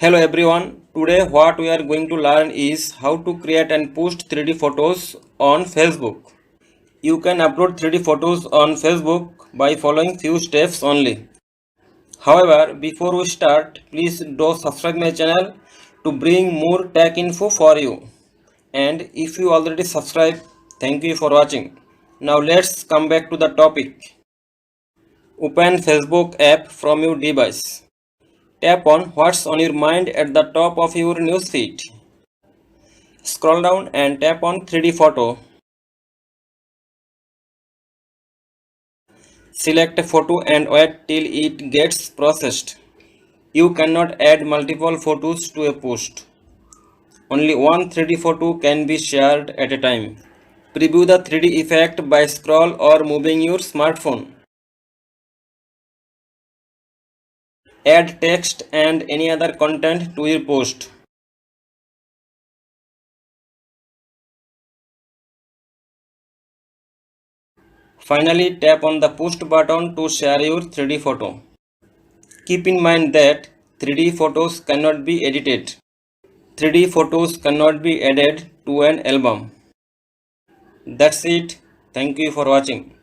Hello everyone. Today what we are going to learn is how to create and post 3D photos on Facebook. You can upload 3D photos on Facebook by following few steps only. However, before we start, please do subscribe my channel to bring more tech info for you. And if you already subscribe, thank you for watching. Now let's come back to the topic. Open Facebook app from your device. Tap on what's on your mind at the top of your newsfeed. Scroll down and tap on 3D photo. Select a photo and wait till it gets processed. You cannot add multiple photos to a post. Only one 3D photo can be shared at a time. Preview the 3D effect by scroll or moving your smartphone. Add text and any other content to your post. Finally, tap on the post button to share your 3D photo. Keep in mind that 3D photos cannot be edited. 3D photos cannot be added to an album. That's it. Thank you for watching.